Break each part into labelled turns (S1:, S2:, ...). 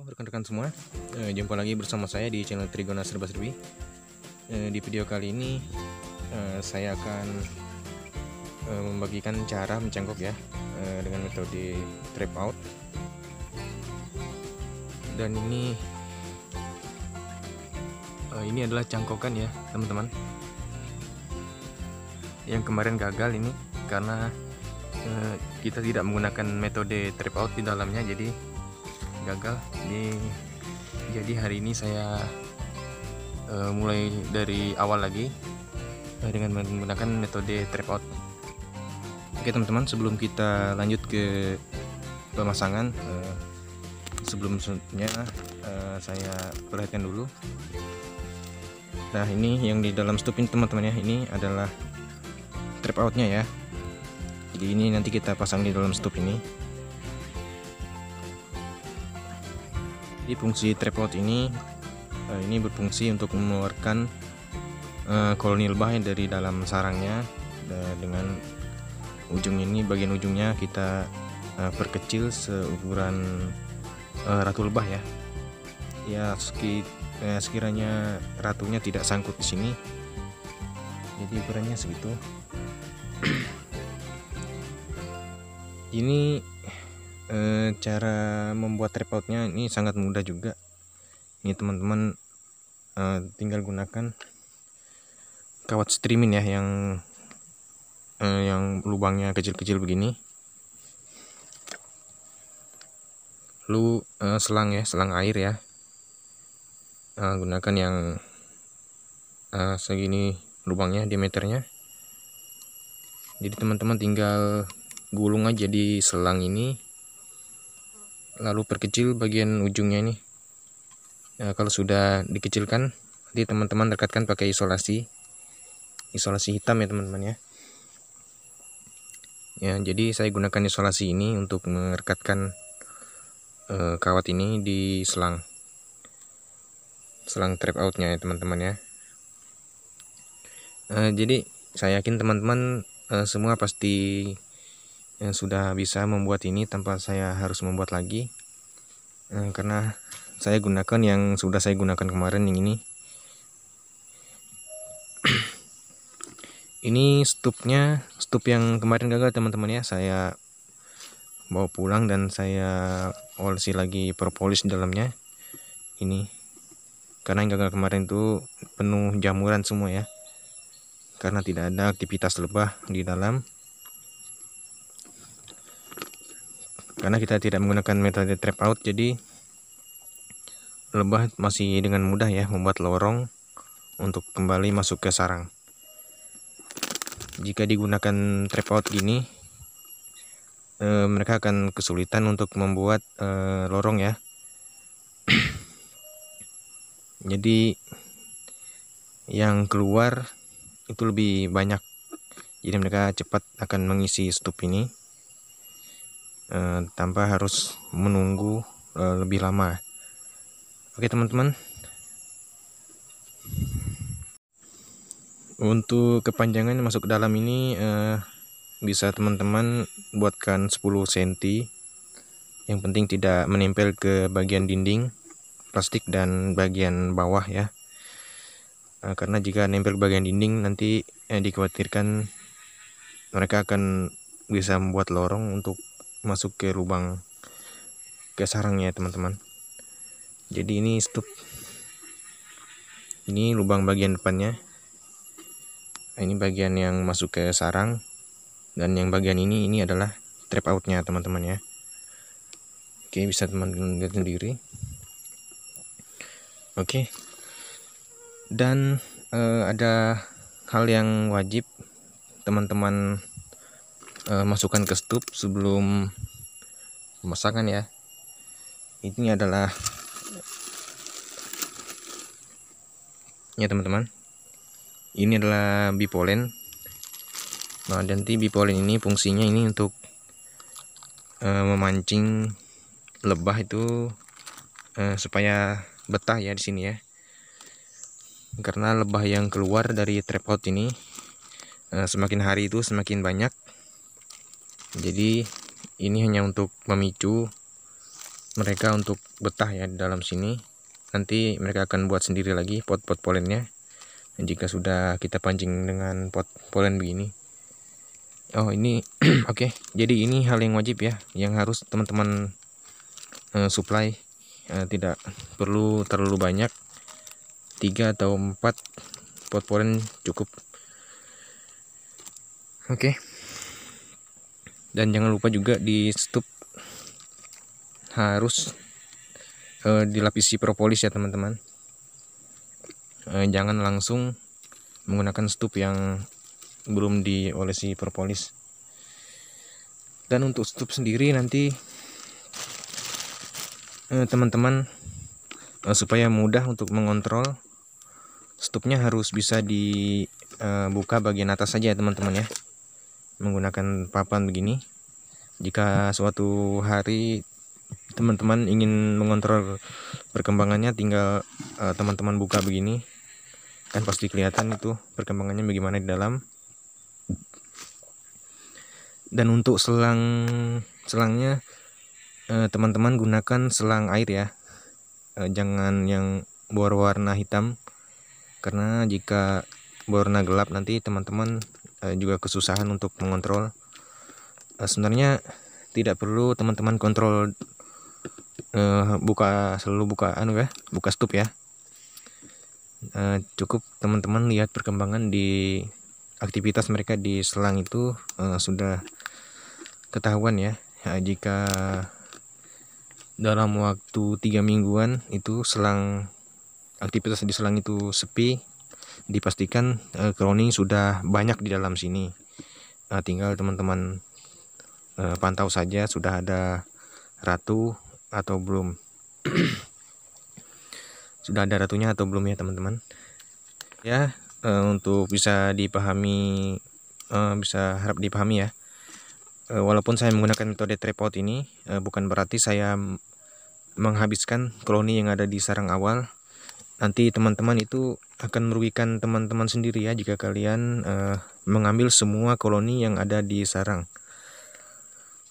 S1: rekan-rekan semua, jumpa lagi bersama saya di channel Trigona Serba Serbi. Di video kali ini saya akan membagikan cara mencangkok ya, dengan metode trap out. Dan ini adalah cangkokan ya teman-teman. Yang kemarin gagal ini karena kita tidak menggunakan metode trap out di dalamnya, jadi gagal. Jadi hari ini saya mulai dari awal lagi dengan menggunakan metode trap out. Oke teman-teman, sebelum kita lanjut ke pemasangan, sebelumnya saya perhatikan dulu. Nah, ini yang di dalam stup ini teman-teman ya, ini adalah trap outnya ya. Jadi ini nanti kita pasang di dalam stup ini. Jadi fungsi trap out ini berfungsi untuk mengeluarkan koloni lebah dari dalam sarangnya. Dengan ujung ini, bagian ujungnya kita perkecil seukuran ratu lebah ya. Ya sekiranya ratunya tidak sangkut di sini, jadi ukurannya segitu. Ini cara membuat trap outnya ini sangat mudah juga. Ini teman-teman tinggal gunakan kawat streaming ya, yang lubangnya kecil-kecil begini. Lalu selang ya, selang air ya. Gunakan yang segini lubangnya, diameternya. Jadi teman-teman tinggal gulung aja di selang ini, lalu perkecil bagian ujungnya ini. Kalau sudah dikecilkan, nanti teman-teman rekatkan pakai isolasi hitam ya teman-teman ya. Jadi saya gunakan isolasi ini untuk merekatkan kawat ini di selang trap outnya ya teman-teman ya. Jadi saya yakin teman-teman semua pasti sudah bisa membuat ini tanpa saya harus membuat lagi, karena saya gunakan yang sudah saya gunakan kemarin yang ini. Ini stup yang kemarin gagal teman-teman ya, saya bawa pulang dan saya olesi lagi propolis di dalamnya ini, karena yang gagal kemarin itu penuh jamuran semua ya, karena tidak ada aktivitas lebah di dalam. Karena kita tidak menggunakan metode trap out, jadi lebah masih dengan mudah ya membuat lorong untuk kembali masuk ke sarang. Jika digunakan trap out gini, mereka akan kesulitan untuk membuat lorong ya. Jadi yang keluar itu lebih banyak, jadi mereka cepat akan mengisi stup ini tanpa harus menunggu lebih lama. Oke teman-teman, untuk kepanjangan masuk ke dalam ini bisa teman-teman buatkan 10 cm. Yang penting tidak menempel ke bagian dinding plastik dan bagian bawah ya. Karena jika nempel ke bagian dinding nanti dikhawatirkan mereka akan bisa membuat lorong untuk masuk ke lubang ke sarangnya teman-teman. Jadi ini stup, ini lubang bagian depannya. Ini bagian yang masuk ke sarang, dan yang bagian ini adalah trap outnya teman-teman ya. Oke, bisa teman-teman lihat sendiri. Oke, dan ada hal yang wajib teman-teman masukkan ke stup sebelum pemasangan ya. Ini adalah ya teman-teman, ini adalah bipolen. Nah, nanti bipolen ini fungsinya ini untuk memancing lebah itu supaya betah ya di sini ya. Karena lebah yang keluar dari trap out ini semakin hari itu semakin banyak. Jadi ini hanya untuk memicu mereka untuk betah ya di dalam sini. Nanti mereka akan buat sendiri lagi pot-pot polennya jika sudah kita pancing dengan pot polen begini. Oh ini oke. Jadi ini hal yang wajib ya, yang harus teman-teman supply. Tidak perlu terlalu banyak, 3 atau 4 pot polen cukup. Oke. Dan jangan lupa juga di stup harus dilapisi propolis ya teman-teman. Jangan langsung menggunakan stup yang belum diolesi propolis. Dan untuk stup sendiri nanti teman-teman supaya mudah untuk mengontrol, stupnya harus bisa dibuka bagian atas saja ya teman-teman ya, menggunakan papan begini. Jika suatu hari teman-teman ingin mengontrol perkembangannya, tinggal teman-teman buka begini, kan pasti kelihatan itu perkembangannya bagaimana di dalam. Dan untuk selangnya teman-teman gunakan selang air ya, jangan yang berwarna hitam, karena jika berwarna gelap nanti teman-teman juga kesusahan untuk mengontrol. Sebenarnya tidak perlu teman-teman kontrol selalu buka stup ya. Cukup teman-teman lihat perkembangan di aktivitas mereka di selang itu sudah ketahuan ya. Jika dalam waktu 3 mingguan itu aktivitas di selang itu sepi, dipastikan crowning sudah banyak di dalam sini. Tinggal teman-teman pantau saja sudah ada ratu atau belum. Sudah ada ratunya atau belum ya teman-teman ya. Untuk bisa dipahami, harap dipahami ya. Walaupun saya menggunakan metode trap out ini, bukan berarti saya menghabiskan koloni yang ada di sarang awal. Nanti teman-teman itu akan merugikan teman-teman sendiri ya jika kalian mengambil semua koloni yang ada di sarang.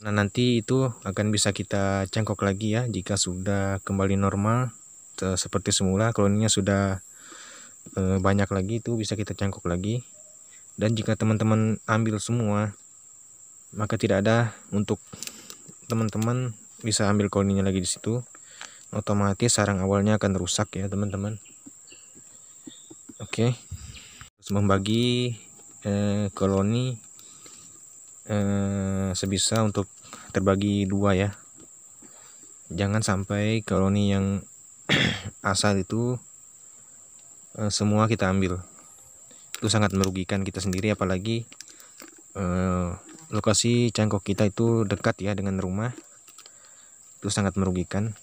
S1: Nah nanti itu akan bisa kita cangkok lagi ya jika sudah kembali normal seperti semula, koloninya sudah banyak lagi, itu bisa kita cangkok lagi. Dan jika teman-teman ambil semua, maka tidak ada untuk teman-teman bisa ambil koloninya lagi di situ. Otomatis sarang awalnya akan rusak ya teman-teman. Oke. Terus membagi koloni sebisa untuk terbagi 2 ya. Jangan sampai koloni yang asal itu semua kita ambil. Itu sangat merugikan kita sendiri, apalagi lokasi cangkok kita itu dekat ya dengan rumah. Itu sangat merugikan,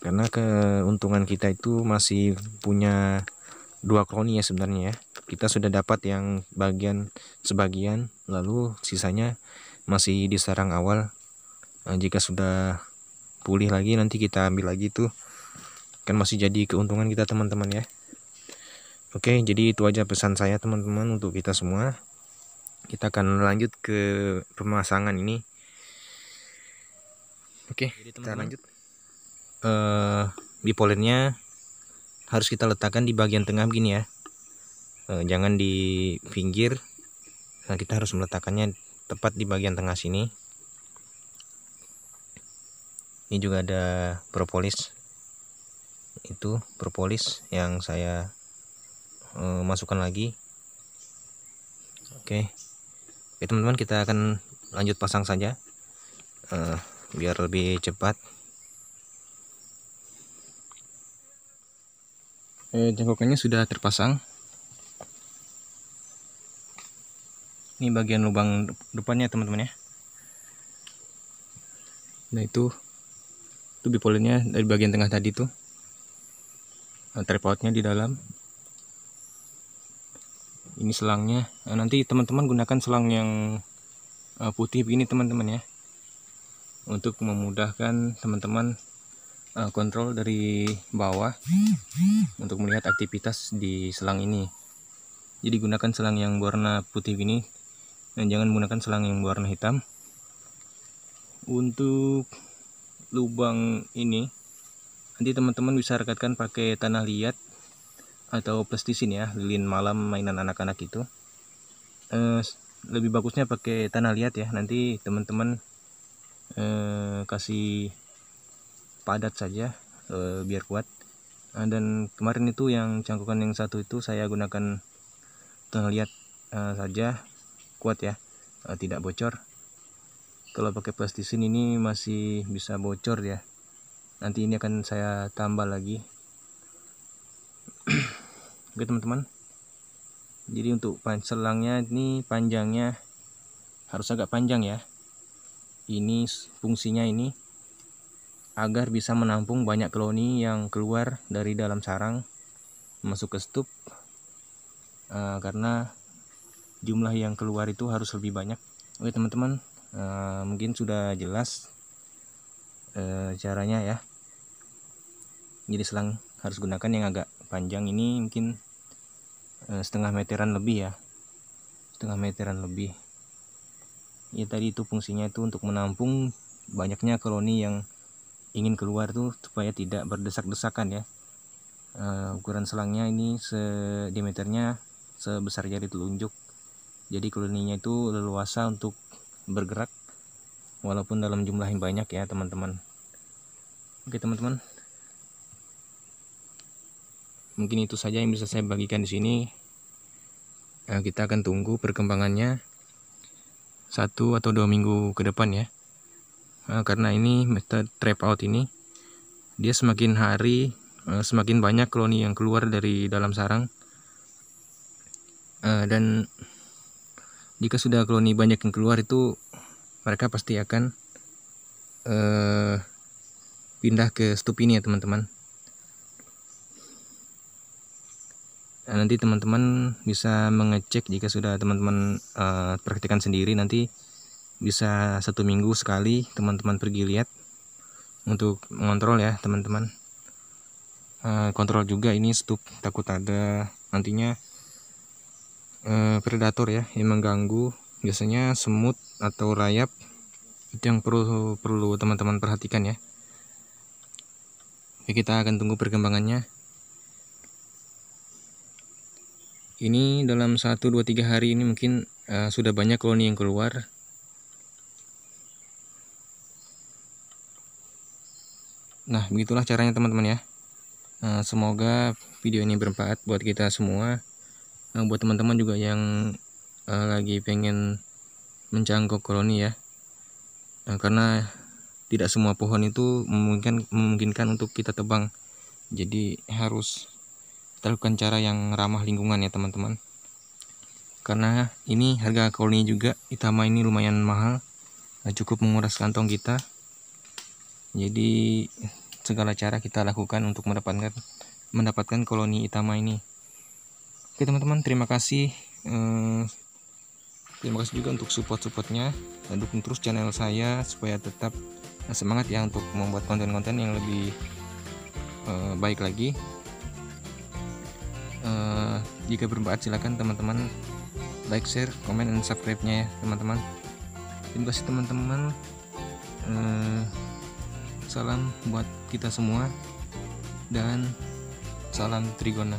S1: karena keuntungan kita itu masih punya 2 koloni ya sebenarnya ya. Kita sudah dapat yang sebagian, lalu sisanya masih di sarang awal. Jika sudah pulih lagi nanti kita ambil lagi, tuh kan masih jadi keuntungan kita teman-teman ya. Oke, jadi itu aja pesan saya teman-teman untuk kita semua. Kita akan lanjut ke pemasangan ini. Oke, kita lanjut. Di polennya harus kita letakkan di bagian tengah begini ya, jangan di pinggir. Nah, kita harus meletakkannya tepat di bagian tengah sini. Ini juga ada propolis, itu propolis yang saya masukkan lagi. Oke teman-teman, kita akan lanjut pasang saja biar lebih cepat. Jangkokannya sudah terpasang. Ini bagian lubang depannya teman-teman ya. Nah itu bipolennya dari bagian tengah tadi tuh, trap outnya di dalam. Ini selangnya. Nanti teman-teman gunakan selang yang putih begini teman-teman ya, untuk memudahkan teman-teman kontrol dari bawah untuk melihat aktivitas di selang ini. Jadi gunakan selang yang berwarna putih ini dan jangan menggunakan selang yang berwarna hitam. Untuk lubang ini nanti teman-teman bisa rekatkan pakai tanah liat atau plastisin ya, lilin malam mainan anak-anak itu. Lebih bagusnya pakai tanah liat ya, nanti teman-teman kasih padat saja biar kuat. Dan kemarin itu yang cangkukan yang satu itu saya gunakan tanah liat saja, kuat ya, tidak bocor. Kalau pakai plastisin ini masih bisa bocor ya. Nanti ini akan saya tambah lagi. Oke teman-teman, jadi untuk selangnya ini panjangnya harus agak panjang ya. Ini fungsinya ini agar bisa menampung banyak koloni yang keluar dari dalam sarang masuk ke stup, karena jumlah yang keluar itu harus lebih banyak. Oke teman-teman, mungkin sudah jelas caranya ya. Jadi selang harus gunakan yang agak panjang, ini mungkin setengah meteran lebih ya, setengah meteran lebih ya. Tadi itu fungsinya itu untuk menampung banyaknya koloni yang ingin keluar tuh, supaya tidak berdesak-desakan ya. Ukuran selangnya ini diameternya sebesar jari telunjuk, jadi koloninya itu leluasa untuk bergerak walaupun dalam jumlah yang banyak ya teman-teman. Oke teman-teman, mungkin itu saja yang bisa saya bagikan di sini. Kita akan tunggu perkembangannya 1 atau 2 minggu ke depan ya. Karena ini metode trap out ini, dia semakin hari semakin banyak koloni yang keluar dari dalam sarang. Dan jika sudah koloni banyak yang keluar itu, mereka pasti akan pindah ke stup ini ya teman-teman. Nanti teman-teman bisa mengecek jika sudah teman-teman praktikkan sendiri. Nanti bisa 1 minggu sekali teman-teman pergi lihat untuk mengontrol ya teman-teman. Kontrol juga ini stup, takut ada nantinya predator ya yang mengganggu. Biasanya semut atau rayap, itu yang perlu teman-teman perhatikan ya. Oke, kita akan tunggu perkembangannya. Ini dalam 1, 2, 3 hari ini mungkin sudah banyak koloni yang keluar. Nah, begitulah caranya teman-teman ya. Semoga video ini bermanfaat buat kita semua. Buat teman-teman juga yang lagi pengen mencangkok koloni ya. Karena tidak semua pohon itu memungkinkan untuk kita tebang. Jadi harus kita lakukan cara yang ramah lingkungan ya teman-teman. Karena ini harga koloni juga Itama ini lumayan mahal, cukup menguras kantong kita. Jadi segala cara kita lakukan untuk mendapatkan koloni Itama ini. Oke teman-teman, terima kasih. Terima kasih juga untuk support-supportnya. Dukung terus channel saya supaya tetap semangat ya untuk membuat konten-konten yang lebih baik lagi. Jika bermanfaat silakan teman-teman like, share, komen, dan subscribe-nya ya teman-teman. Terima kasih teman-teman. Salam buat kita semua dan salam Trigona.